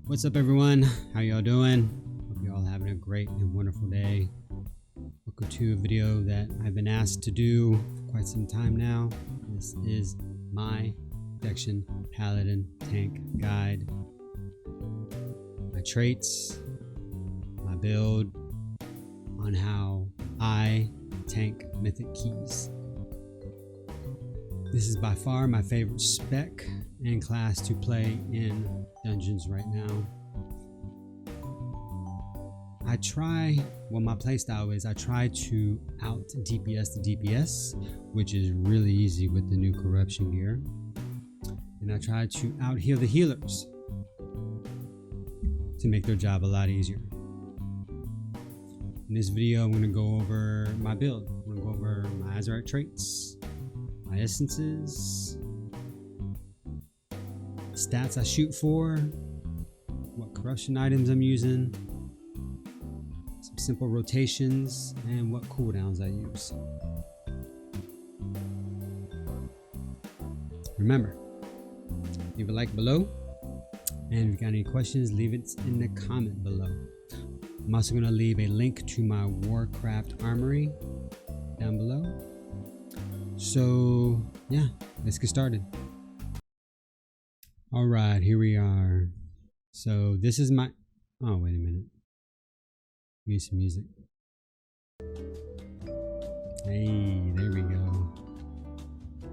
What's up, everyone? How y'all doing? Hope y'all having a great and wonderful day. Welcome to a video that I've been asked to do for quite some time now. This is my Protection Paladin tank guide. My traits, my build on how I tank mythic keys. This is by far my favorite spec and class to play in dungeons right now. My playstyle is I try to out DPS the DPS, which is really easy with the new corruption gear. And I try to out heal the healers to make their job a lot easier. In this video, I'm going to go over my build. I'm going to go over my Azerite Traits, my essences, stats I shoot for, what corruption items I'm using, some simple rotations, and what cooldowns I use. Remember, leave a like below, and if you got any questions, leave it in the comment below. I'm also going to leave a link to my Warcraft armory down below. So yeah, let's get started. All right, here we are. So this is my, oh wait a minute, need some music. Hey, there we go.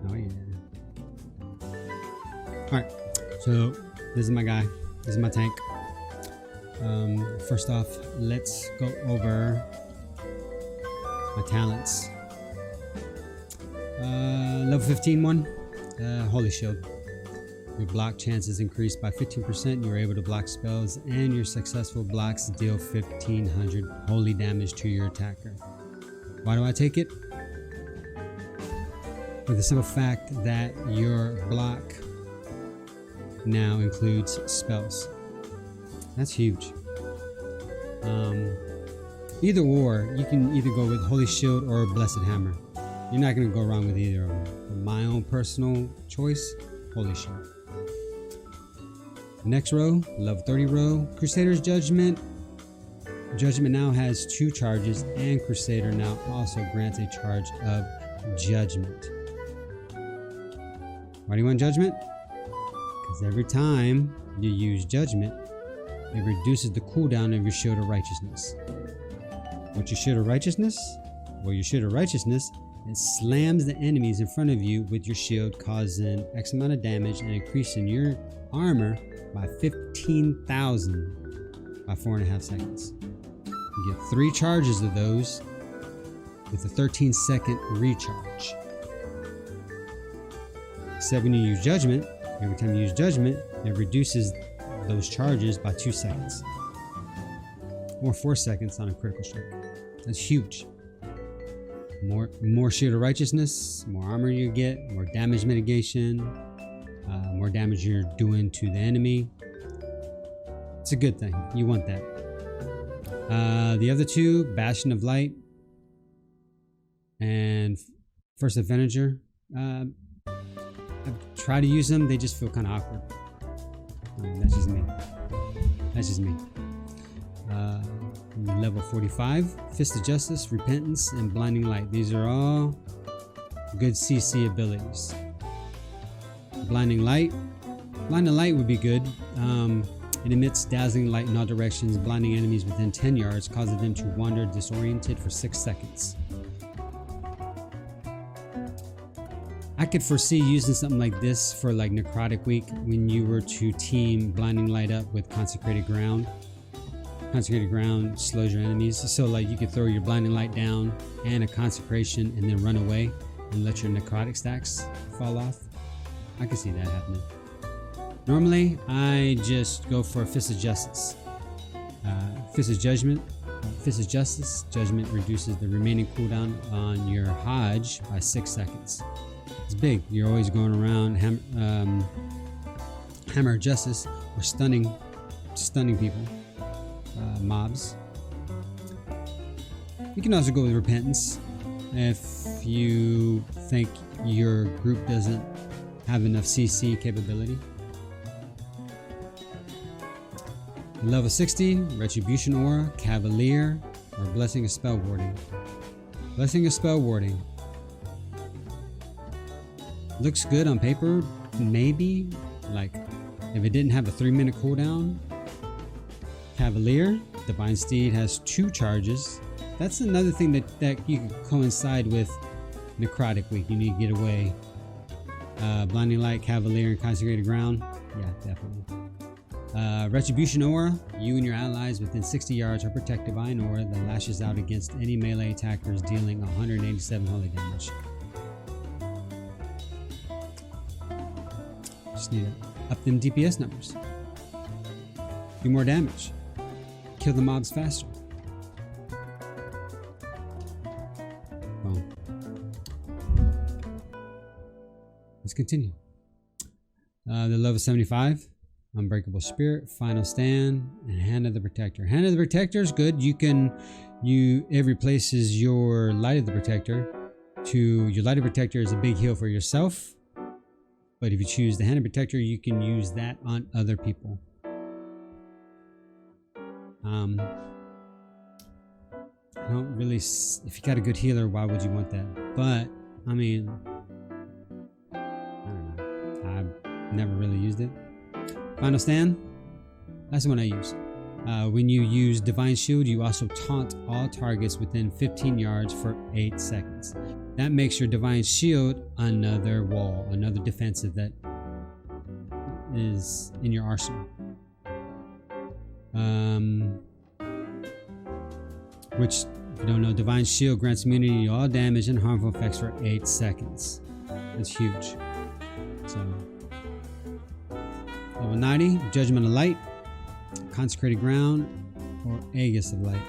Oh yeah. All right, so this is my guy, this is my tank. First off, let's go over my talents. Level 15 one, Holy Shield. Your block chances increased by 15%. You're able to block spells, and your successful blocks deal 1500 holy damage to your attacker. Why do I take it? For the simple fact that your block now includes spells. That's huge. Either or, you can either go with Holy Shield or Blessed Hammer. You're not going to go wrong with either of them. For my own personal choice, Holy Shield. Next row, level 30 row, Crusader's Judgment. Judgment now has 2 charges, and Crusader now also grants a charge of Judgment. Why do you want Judgment? Because every time you use Judgment, it reduces the cooldown of your Shield of Righteousness. What's your Shield of Righteousness? Well, your Shield of Righteousness, it slams the enemies in front of you with your shield, causing X amount of damage and increasing your armor by 15,000 by 4.5 seconds. You get 3 charges of those with a 13-second recharge. Except when you use Judgment, every time you use Judgment, it reduces those charges by 2 seconds. Or 4 seconds on a critical strike. That's huge. More Shield of Righteousness, more armor you get, more damage mitigation, more damage you're doing to the enemy. It's a good thing. You want that. The other 2, Bastion of Light and First Avenger. I've tried to use them. They just feel kind of awkward. That's just me. That's just me. Level 45, Fist of Justice, Repentance, and Blinding Light. These are all good CC abilities. Blinding Light would be good. It emits dazzling light in all directions, blinding enemies within 10 yards, causing them to wander disoriented for 6 seconds. I could foresee using something like this for like Necrotic Week when you were to team Blinding Light up with Consecrated Ground. Consecrated Ground slows your enemies, so like you could throw your Blinding Light down and a Consecration and then run away and let your necrotic stacks fall off. I can see that happening. Normally I just go for a Fist of Justice. Fist of Judgment, Fist of Justice. Judgment reduces the remaining cooldown on your Hodge by 6 seconds. It's big. You're always going around Hammer of Justice or stunning people. Mobs. You can also go with Repentance if you think your group doesn't have enough CC capability. Level 60, Retribution Aura, Cavalier, or Blessing of Spell Warding. Blessing of Spell Warding. Looks good on paper, maybe. Like, if it didn't have a 3-minute cooldown. Cavalier, Divine Steed has 2 charges. That's another thing that you can coincide with Necrotic Week. You need to get away. Blinding Light, Cavalier, and Consecrated Ground. Yeah, definitely. Retribution Aura. You and your allies within 60 yards are protected by an aura that lashes out against any melee attackers, dealing 187 holy damage. Just need to up them DPS numbers. Do more damage. Kill the mobs faster. Boom. Let's continue. The level 75. Unbreakable Spirit, Final Stand, and Hand of the Protector. Hand of the Protector is good. It replaces your Light of the Protector. Your Light of the Protector is a big heal for yourself, but if you choose the Hand of the Protector, you can use that on other people. I don't really. If you got a good healer, why would you want that? But I mean, I don't know. I've never really used it. Final Stand, that's the one I use. When you use Divine Shield, you also taunt all targets within 15 yards for 8 seconds. That makes your Divine Shield another wall, another defensive that is in your arsenal. Which, if you don't know, Divine Shield grants immunity to all damage and harmful effects for 8 seconds. That's huge. So. Level 90, Judgment of Light, Consecrated Ground, or Aegis of Light.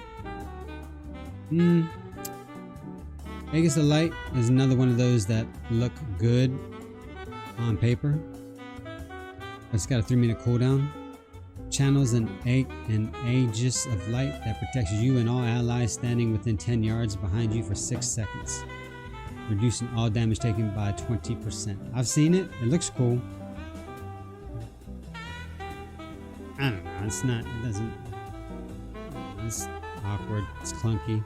Aegis of Light is another one of those that look good on paper. It's got a 3-minute cooldown. Channels an Aegis of Light that protects you and all allies standing within 10 yards behind you for 6 seconds, reducing all damage taken by 20%. I've seen it. It looks cool. I don't know, it's awkward, it's clunky.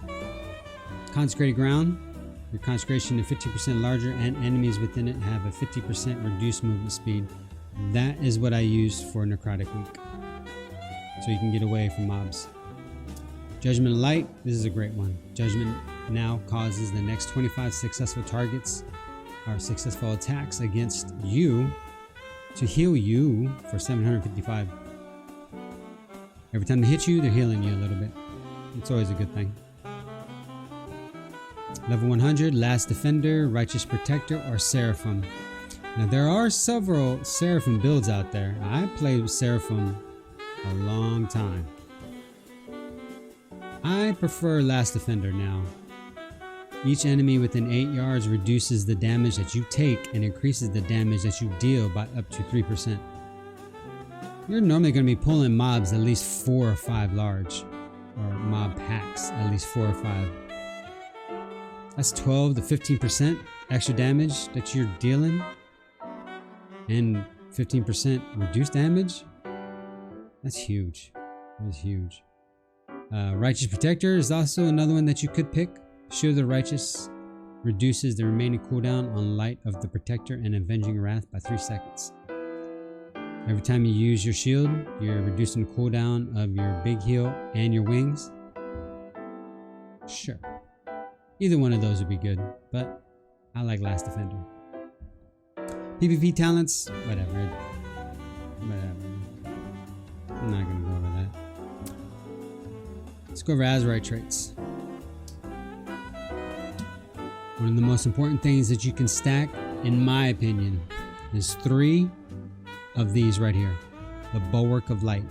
Consecrated Ground, your consecration is 50% larger and enemies within it have a 50% reduced movement speed. That is what I use for Necrotic Week, so you can get away from mobs. Judgment of Light, this is a great one. Judgment now causes the next 25 successful targets or successful attacks against you to heal you for 755. Every time they hit you, they're healing you a little bit. It's always a good thing. Level 100, Last Defender, Righteous Protector, or Seraphim. Now there are several Seraphim builds out there. I played with Seraphim a long time. I prefer Last Defender now. Each enemy within 8 yards reduces the damage that you take and increases the damage that you deal by up to 3%. You're normally going to be pulling mobs at least 4 or 5 large, or mob packs at least 4 or 5. That's 12 to 15% extra damage that you're dealing, and 15% reduced damage. That's huge. That's huge. Righteous Protector is also another one that you could pick. Shield of the Righteous reduces the remaining cooldown on Light of the Protector and Avenging Wrath by 3 seconds. Every time you use your shield, you're reducing the cooldown of your big heal and your wings. Sure. Either one of those would be good, but I like Last Defender. PvP talents, whatever. I'm not going to go over that. Let's go over Azerite Traits. One of the most important things that you can stack, in my opinion, is 3 of these right here. The Bulwark of Light.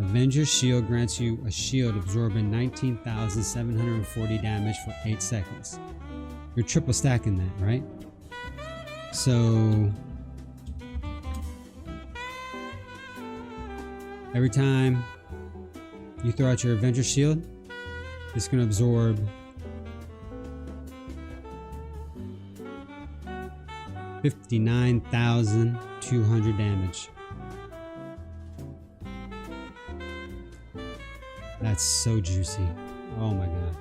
Avenger's Shield grants you a shield absorbing 19,740 damage for 8 seconds. You're triple stacking that, right? So every time you throw out your Avenger's Shield, it's going to absorb 59,200 damage. That's so juicy. Oh my god.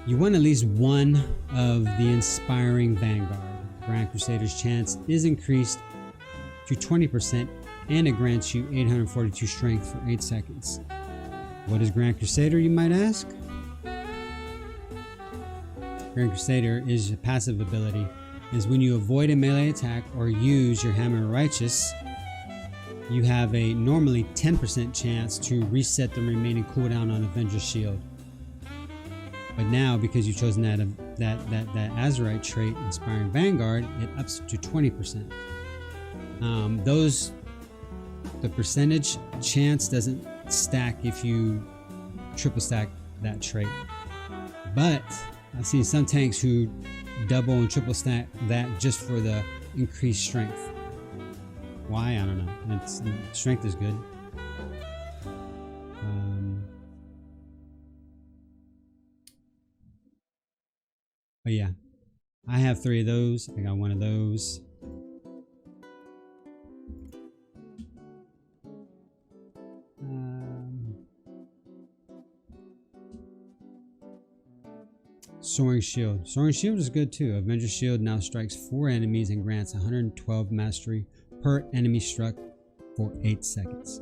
You want at least one of the Inspiring Vanguard. Grand Crusader's chance is increased to 20% and it grants you 842 strength for 8 seconds. What is Grand Crusader, you might ask? Grand Crusader is a passive ability. Is when you avoid a melee attack or use your Hammer of Righteous, you have a normally 10% chance to reset the remaining cooldown on Avenger's Shield. But now, because you've chosen that Azerite trait, Inspiring Vanguard, it ups to 20%. The percentage chance doesn't stack if you triple stack that trait. But I've seen some tanks who double and triple stack that just for the increased strength. Why? I don't know. Strength is good. But yeah, I have 3 of those. I got 1 of those. Soaring Shield. Soaring Shield is good too. Avenger's Shield now strikes 4 enemies and grants 112 mastery per enemy struck for 8 seconds.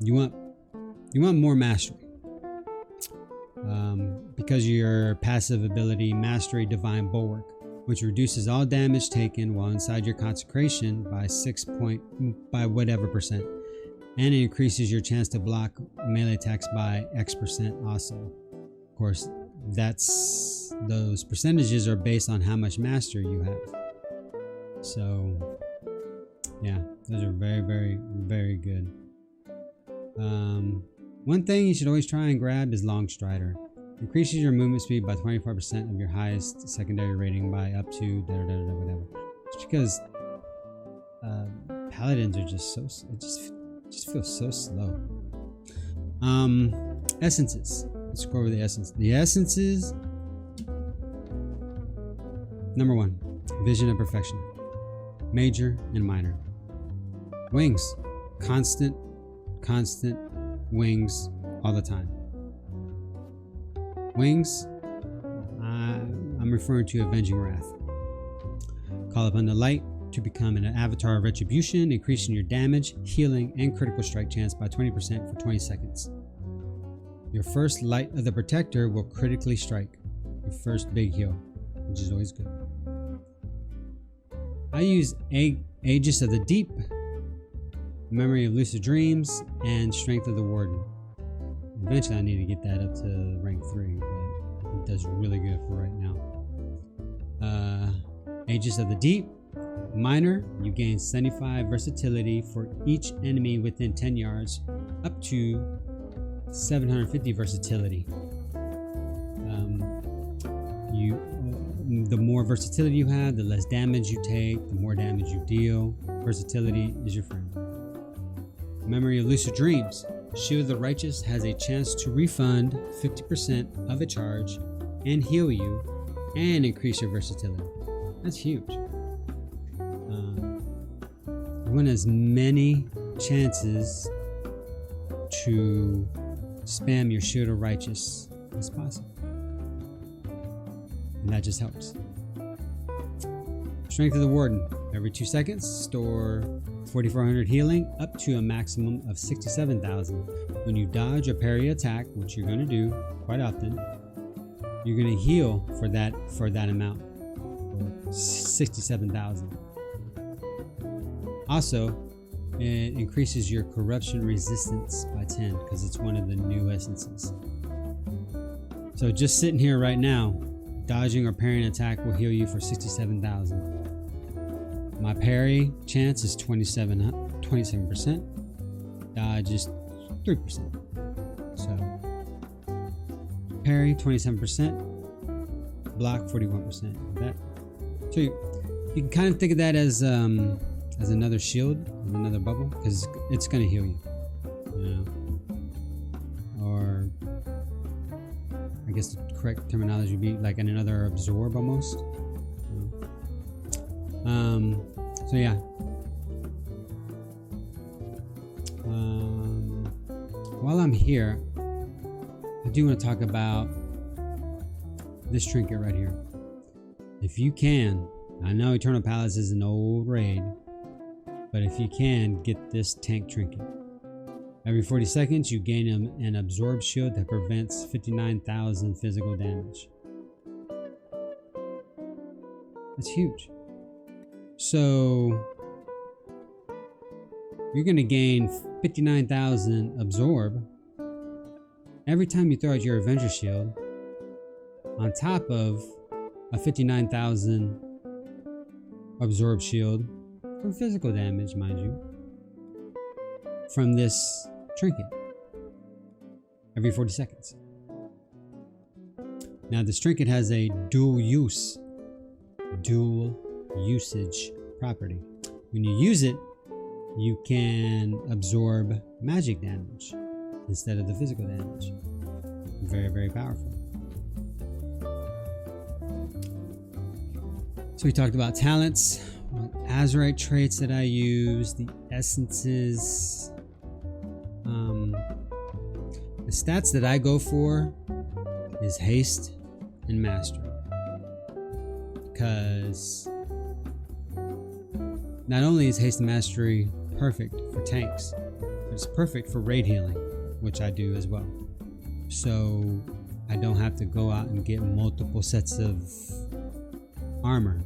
You want more mastery. Because your passive ability, Mastery Divine Bulwark, which reduces all damage taken while inside your consecration by whatever percent, and it increases your chance to block melee attacks by X% also. Of course, those percentages are based on how much mastery you have. So yeah, those are very, very, very good. One thing you should always try and grab is Long Strider. Increases your movement speed by 24% of your highest secondary rating by up to whatever. It's because paladins are just so, it just feels so slow. Essences. Let's go over the essence. The essences. Number 1, Vision of Perfection. Major and minor. Wings. Constant wings all the time. Wings, I'm referring to Avenging Wrath. Call upon the light to become an avatar of retribution, increasing your damage, healing, and critical strike chance by 20% for 20 seconds. Your first Light of the Protector will critically strike. Your first big heal, which is always good. I use Aegis of the Deep, Memory of Lucid Dreams, and Strength of the Warden. Eventually I need to get that up to rank 3, but it does really good for right now. Aegis of the Deep. Minor, you gain 75 versatility for each enemy within 10 yards, up to 750 versatility. The more versatility you have, the less damage you take, the more damage you deal. Versatility is your friend. Memory of Lucid Dreams. Shield of the Righteous has a chance to refund 50% of a charge and heal you and increase your versatility. That's huge. You want as many chances to spam your Shield of Righteous as possible. And that just helps. Strength of the Warden. Every 2 seconds, store 4,400 healing up to a maximum of 67,000. When you dodge or parry attack, which you're going to do quite often, you're going to heal for that amount, or 67,000. Also, it increases your corruption resistance by 10 because it's one of the new essences. So just sitting here right now, dodging or parrying an attack will heal you for 67,000. My parry chance is 27%. Dodge is 3%. So parry 27%, block 41%. So you can kind of think of that as another shield, as another bubble, because it's going to heal you. Or I guess the correct terminology would be like another absorb almost. So yeah. while I'm here, I do want to talk about this trinket right here. If you can, I know Eternal Palace is an old raid, but if you can, get this tank trinket. Every 40 seconds, you gain an absorb shield that prevents 59,000 physical damage. That's huge. So you're going to gain 59,000 absorb every time you throw out your Avenger shield, on top of a 59,000 absorb shield from physical damage, mind you, from this trinket every 40 seconds. Now this trinket has a dual usage property. When you use it, you can absorb magic damage instead of the physical damage. Very, very powerful. So we talked about talents, Azerite traits that I use, the essences. The stats that I go for is haste and mastery, because not only is haste and mastery perfect for tanks, but it's perfect for raid healing, which I do as well. So I don't have to go out and get multiple sets of armor.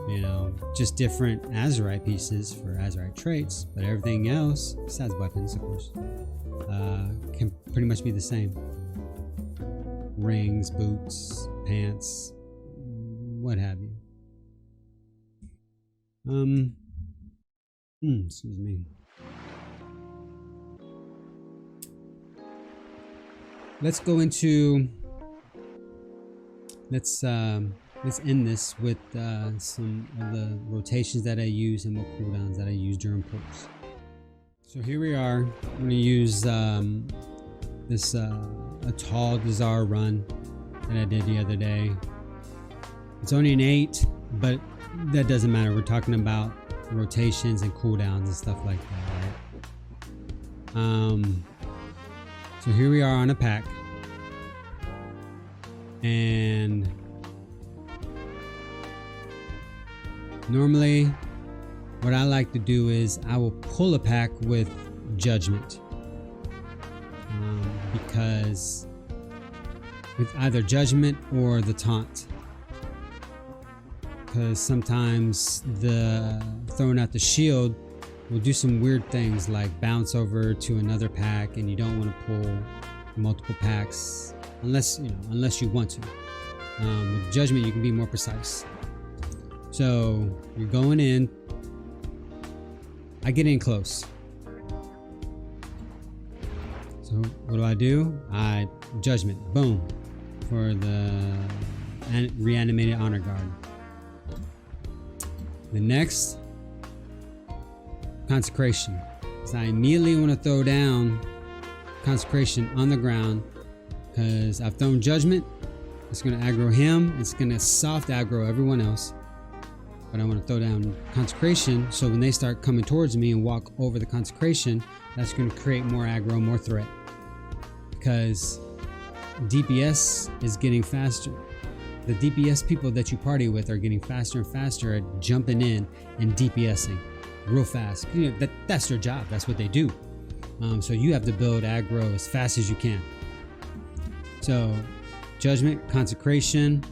You know, just different Azerite pieces for Azerite traits, but everything else, besides weapons, of course, can pretty much be the same. Rings, boots, pants, what have you. Excuse me. Let's go into. Let's end this with some of the rotations that I use and what cooldowns that I use during pulls. So here we are. I'm going to use this a tall Desire run that I did the other day. It's only an 8, but that doesn't matter. We're talking about rotations and cooldowns and stuff like that, right? So here we are on a pack, and normally what I like to do is I will pull a pack with judgment, because with either judgment or the taunt, because sometimes the throwing out the shield will do some weird things like bounce over to another pack, and you don't want to pull multiple packs unless you want to. With judgment you can be more precise. So you're going in, I get in close. So what do? I judgment, boom, for the reanimated honor guard. The next, consecration. So I immediately want to throw down consecration on the ground, because I've thrown judgment. It's going to aggro him. It's going to soft aggro everyone else. But I want to throw down consecration, so when they start coming towards me and walk over the consecration, that's going to create more aggro, more threat, because DPS is getting faster. The DPS people that you party with are getting faster and faster at jumping in and DPSing real fast. You know, that's their job. That's what they do. So you have to build aggro as fast as you can. So judgment, consecration.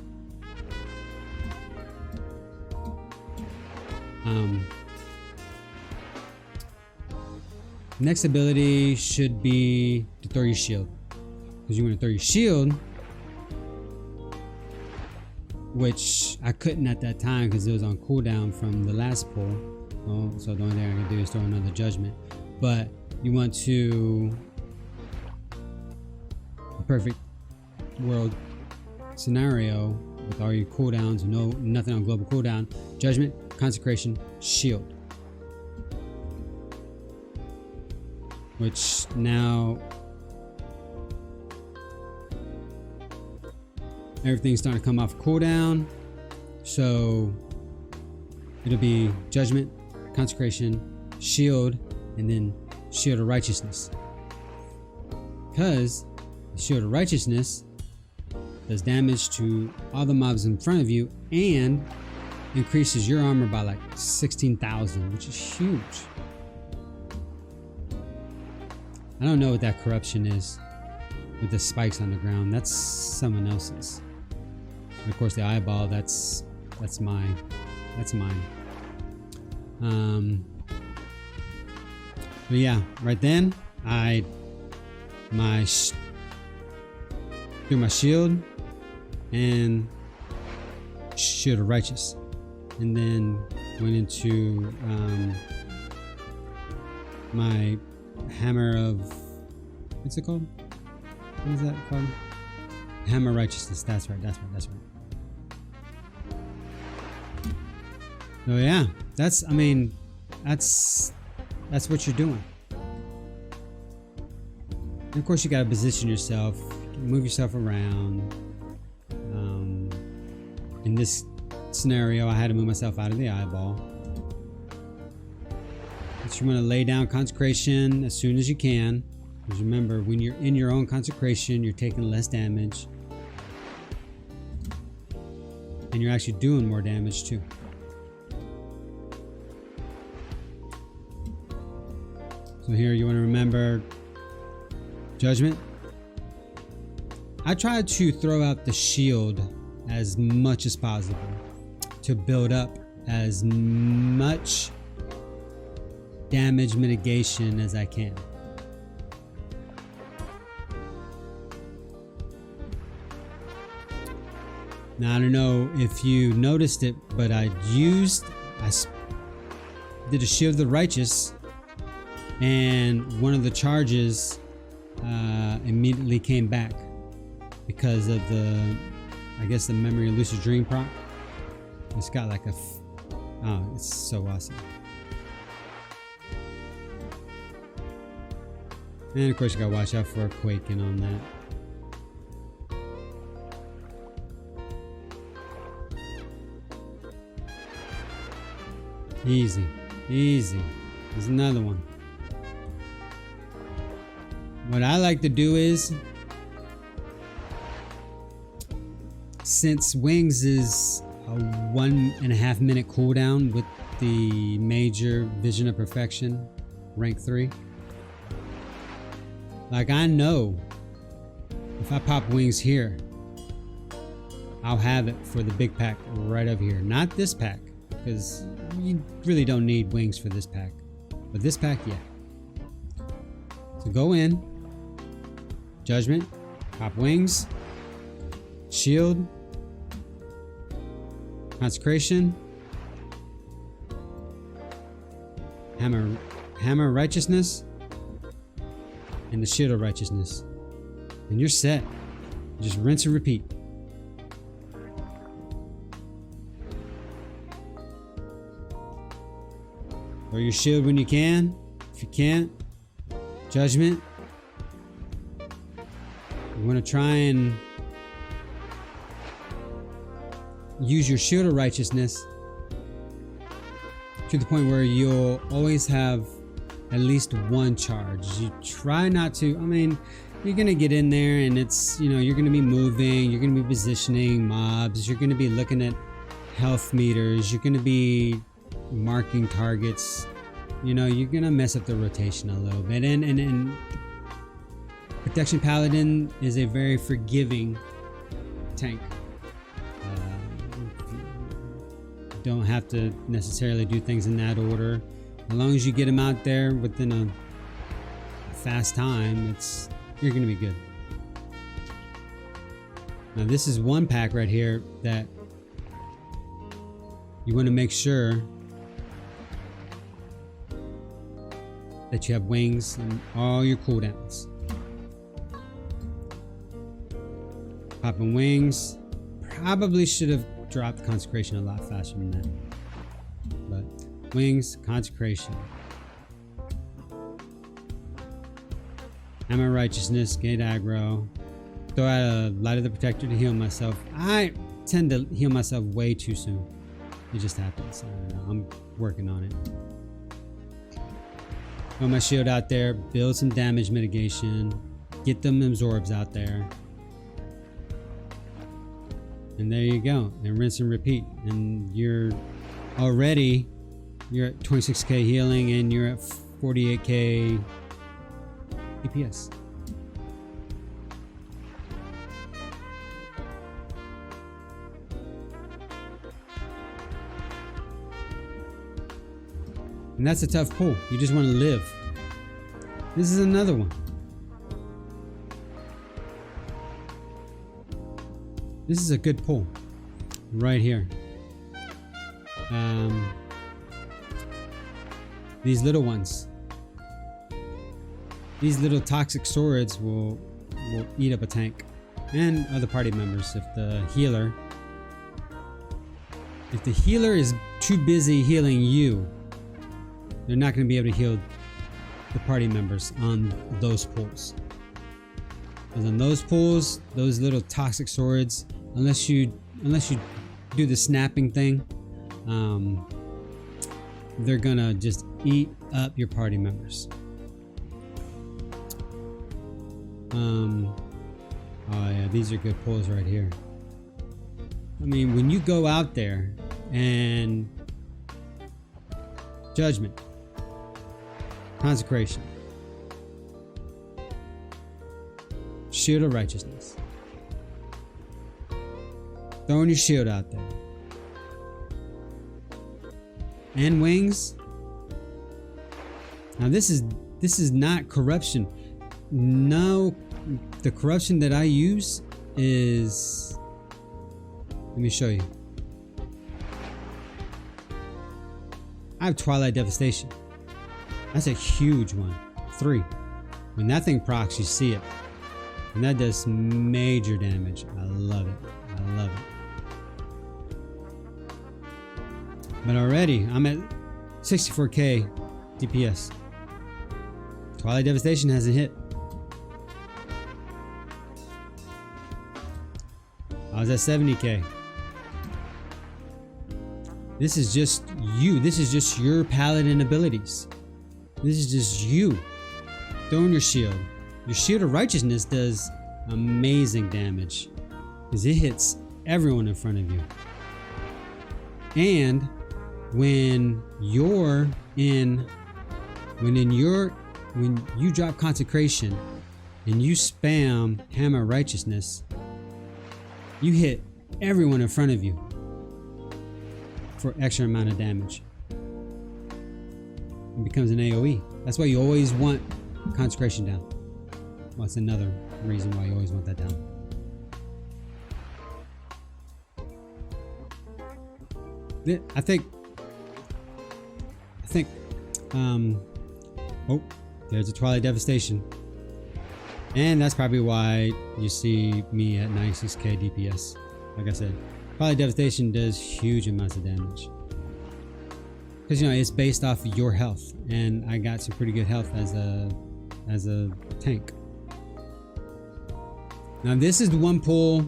Next ability should be to throw your shield, because you want to throw your shield, which I couldn't at that time because it was on cooldown from the last pull. So the only thing I can do is throw another judgment. But you want to, a perfect world scenario with all your cooldowns, nothing on global cooldown, judgment, consecration, shield. Which now everything's starting to come off cooldown, so it'll be judgment, consecration, shield, and then shield of righteousness. because the Shield of Righteousness does damage to all the mobs in front of you and increases your armor by like 16,000, which is huge. I don't know what that corruption is with the spikes on the ground. That's someone else's. And of course, the eyeball, that's mine. That's mine. But yeah, right then I threw my shield and Shield of Righteous, and then went into my hammer of, what's it called? What is that called? Hammer of Righteousness. That's right. So yeah, that's what you're doing. And of course, you gotta position yourself, move yourself around. In this scenario, I had to move myself out of the eyeball. But you want to lay down consecration as soon as you can, because remember, when you're in your own consecration, you're taking less damage, and you're actually doing more damage too. So here you want to remember Judgment. I tried to throw out the shield as much as possible to build up as much damage mitigation as I can. Now I don't know if you noticed it, but I did a Shield of the Righteous, and one of the charges immediately came back because of the, I guess, the Memory of Lucid Dream proc. It's got like a, oh, it's so awesome. And of course you gotta watch out for a quaking on that. Easy, easy. There's another one. What I like to do is, since Wings is a 1.5 minute cooldown with the major Vision of Perfection, rank 3, like I know if I pop Wings here, I'll have it for the big pack right over here. Not this pack, because you really don't need Wings for this pack, but this pack, yeah. So go in, Judgment, pop Wings, Shield, Consecration, Hammer of Righteousness, and the Shield of Righteousness, and you're set. Just rinse and repeat. Throw your shield when you can. If you can't, Judgment. You want to try and use your Shield of Righteousness to the point where you'll always have at least one charge. You try not to, I mean, you're gonna get in there and it's, you know, you're gonna be moving, you're gonna be positioning mobs, you're gonna be looking at health meters, you're gonna be marking targets, you know, you're gonna mess up the rotation a little bit. And Protection Paladin is a very forgiving tank. Don't have to necessarily do things in that order. As long as you get them out there within a fast time, you're gonna be good. Now this is one pack right here that you want to make sure that you have Wings and all your cooldowns. Popping Wings, probably should have dropped Consecration a lot faster than that, but Wings, Consecration, Hammer of Righteousness, Gate Aggro, throw out a Light of the Protector to heal myself. I tend to heal myself way too soon. It just happens. I don't know. I'm working on it. Throw my shield out there, build some damage mitigation. Get them absorbs out there. And there you go. And rinse and repeat. And you're at 26k healing and you're at 48k DPS. And that's a tough pull. You just want to live. This is another one. This is a good pull right here. These little ones. These little toxic swords will eat up a tank and other party members. If the healer is too busy healing you, they're not going to be able to heal the party members on those pulls. Because on those pulls, those little toxic swords, unless you do the snapping thing, they're gonna just eat up your party members. Oh yeah, these are good pulls right here. I mean, when you go out there and Judgment, Consecration, Shield of Righteousness, throwing your shield out there, and Wings. Now this is not corruption. No, the corruption that I use is, let me show you. I have Twilight Devastation. That's a huge one. 3. When that thing procs, you see it. And that does major damage. I love it. I love it. But already, I'm at 64k DPS. Twilight Devastation hasn't hit. I was at 70k. This is just you. This is just your paladin abilities. This is just you throwing your shield. Your Shield of Righteousness does amazing damage because it hits everyone in front of you. And when you drop Consecration and you spam Hammer of Righteousness, you hit everyone in front of you for extra amount of damage. It becomes an AoE. That's why you always want Consecration down. Well, that's another reason why you always want that down. I think oh, there's a Twilight Devastation. And that's probably why you see me at 96k DPS. Like I said, Twilight Devastation does huge amounts of damage. Because, you know, it's based off of your health. And I got some pretty good health as a tank. Now this is the one pull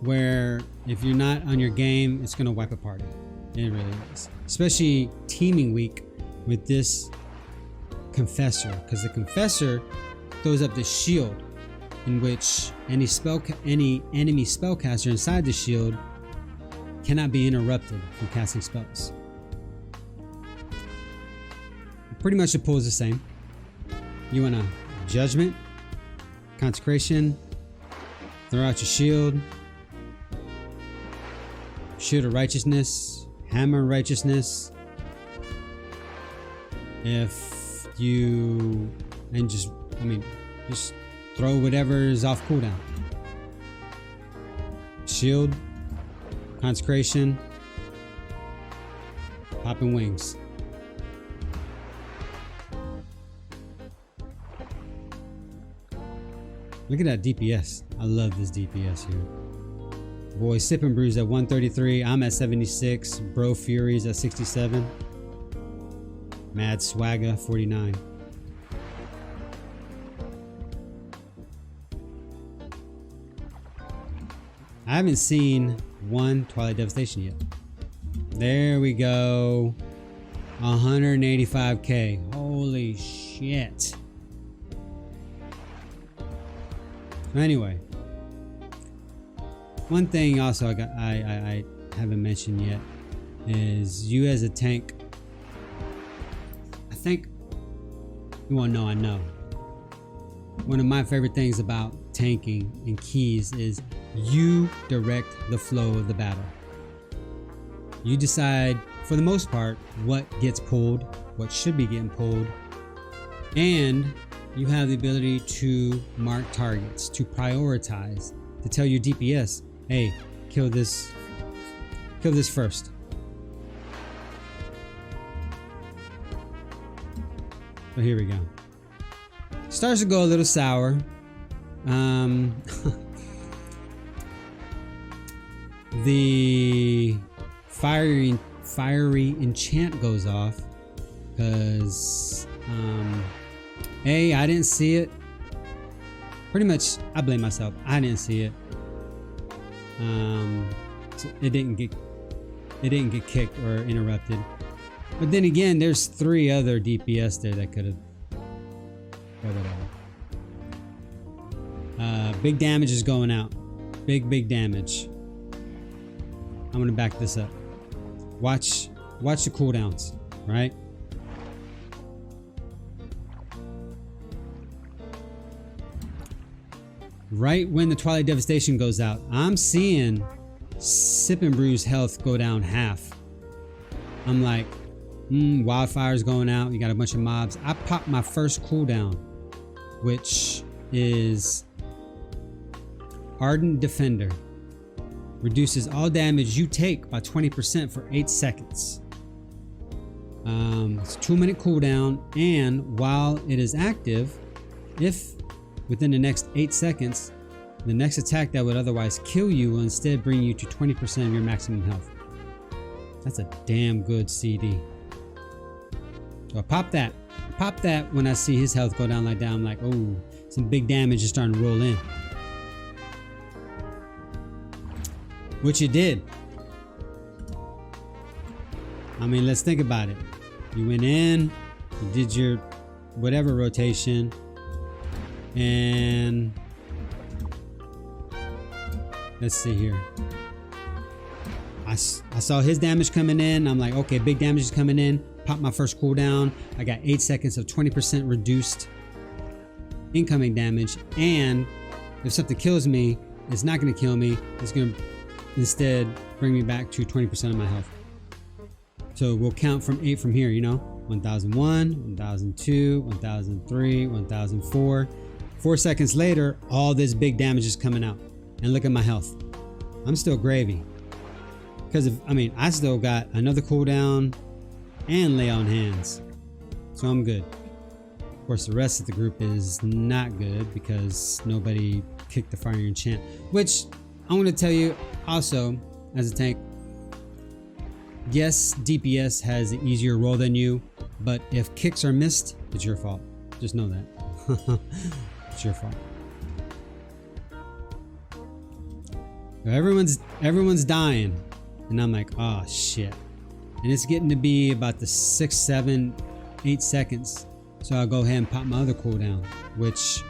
where if you're not on your game, it's going to wipe a party. It really is. Especially teaming week with this Confessor. Because the Confessor throws up the shield in which any enemy spellcaster inside the shield cannot be interrupted from casting spells. Pretty much the pull is the same. You want a Judgment, Consecration, throw out your shield, Shield of Righteousness, Hammer of Righteousness. Just throw whatever is off cooldown. Shield, Consecration, popping Wings. Look at that DPS. I love this DPS here. Boy, Sip and Brews at 133. I'm at 76. Bro Fury's at 67. Mad Swagga 49. I haven't seen one Twilight Devastation yet. There we go. 185k. Holy shit. Anyway, one thing also I haven't mentioned yet is you as a tank. I think you won't know. I know. One of my favorite things about tanking and keys is you direct the flow of the battle. You decide, for the most part, what gets pulled, what should be getting pulled, and you have the ability to mark targets, to prioritize, to tell your DPS, hey, kill this first. So here we go. Starts to go a little sour. The fiery enchant goes off because I didn't see it. Pretty much I blame myself. I didn't see it. So it didn't get kicked or interrupted. But then again, there's 3 other DPS there that could have. Big damage is going out. Big damage. I'm gonna back this up. Watch the cooldowns, right? Right when the Twilight Devastation goes out, I'm seeing Sip and Brew's health go down half. I'm like, wildfire's going out. You got a bunch of mobs. I popped my first cooldown, which is Ardent Defender. Reduces all damage you take by 20% for 8 seconds. It's a 2-minute cooldown, and while it is active, if within the next 8 seconds, the next attack that would otherwise kill you will instead bring you to 20% of your maximum health. That's a damn good CD. So I pop that. Pop that when I see his health go down like that. I'm like, oh, some big damage is starting to roll in. Which it did. I mean, let's think about it. You went in, you did your whatever rotation, and let's see here. I saw his damage coming in. I'm like, okay, big damage is coming in. Pop my first cooldown. I got 8 seconds of 20% reduced incoming damage, and if something kills me, it's not going to kill me. It's going to instead bring me back to 20% of my health. So we'll count from 8 from here, you know, 1001, 1002, 1003, 1004. 4 seconds later, all this big damage is coming out, and look at my health. I'm still gravy because I still got another cooldown and lay on hands, so I'm good. Of course, the rest of the group is not good because nobody kicked the fire enchant, which I'm going to tell you also as a tank. Yes, DPS has an easier role than you, but if kicks are missed, it's your fault. Just know that. It's your fault. Everyone's dying, and I'm like, oh shit. And it's getting to be about the 6, 7, 8 seconds. So I'll go ahead and pop my other cooldown, which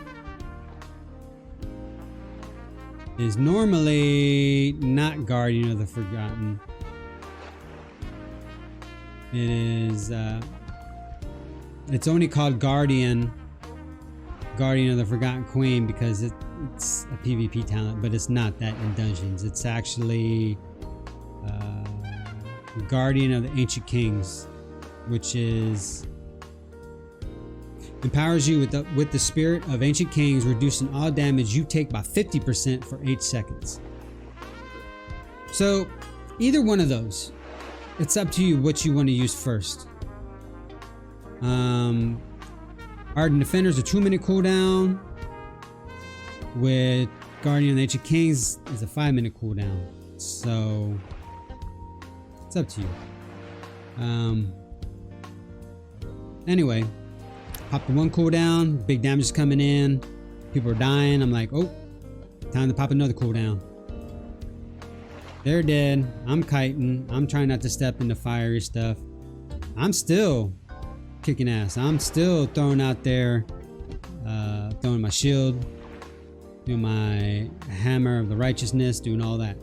is normally not Guardian of the Forgotten. It is it's only called Guardian of the Forgotten Queen because it's a PvP talent, but it's not that in Dungeons. It's actually Guardian of the Ancient Kings, which is empowers you with the spirit of Ancient Kings, reducing all damage you take by 50% for 8 seconds. So either one of those, it's up to you what you want to use first. Ardent Defender's a 2-minute cooldown, with Guardian of the Ancient Kings is a 5-minute cooldown. So it's up to you. Anyway, pop the 1 cooldown, big damage is coming in, people are dying. I'm like, oh, time to pop another cooldown. They're dead. I'm kiting. I'm trying not to step into fiery stuff. I'm still kicking ass. I'm still throwing out there, throwing my shield. doing my hammer of the righteousness, doing all that.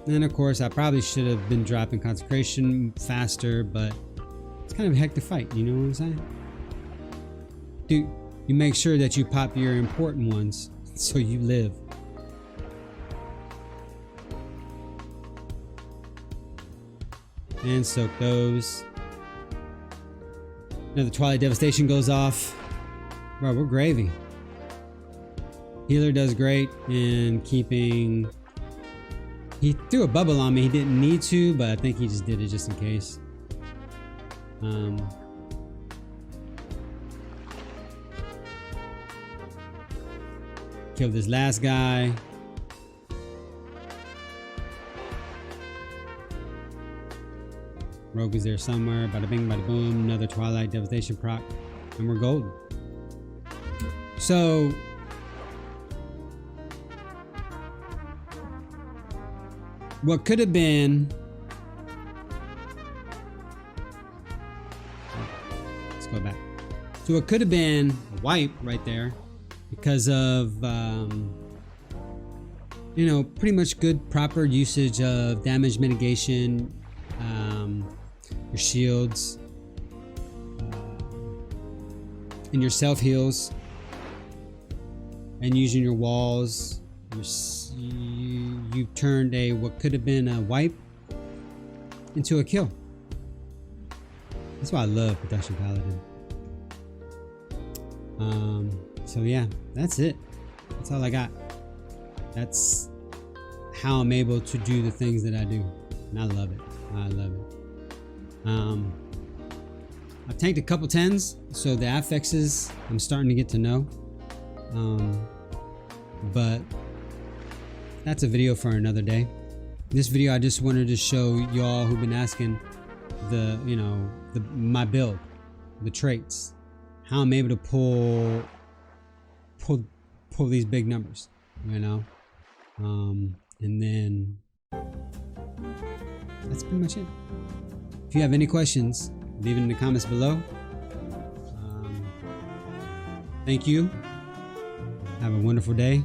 And of course, I probably should have been dropping consecration faster, but it's kind of a heck to fight, you know what I'm saying? Dude, you make sure that you pop your important ones so you live. And soak those. Another Twilight Devastation goes off. Bro, we're gravy. Healer does great in keeping... He threw a bubble on me. He didn't need to, but I think he just did it just in case. Kill this last guy. Rogue is there somewhere. Bada bing, bada boom. Another Twilight Devastation proc. And we're golden. So... what could have been... Let's go back. So what could have been a wipe right there because of, you know, pretty much good proper usage of damage mitigation, your shields, and your self heals, and using your walls. You turned a what could have been a wipe into a kill. That's why I love Protection Paladin. So yeah, that's it. That's all I got. That's how I'm able to do the things that I do, and I love it. I love it. I've tanked a couple 10s, so the affixes I'm starting to get to know. But that's a video for another day. This video I just wanted to show y'all who've been asking my build, the traits, how I'm able to pull these big numbers, you know. And then that's pretty much it. If you have any questions, leave it in the comments below. Thank you. Have a wonderful day.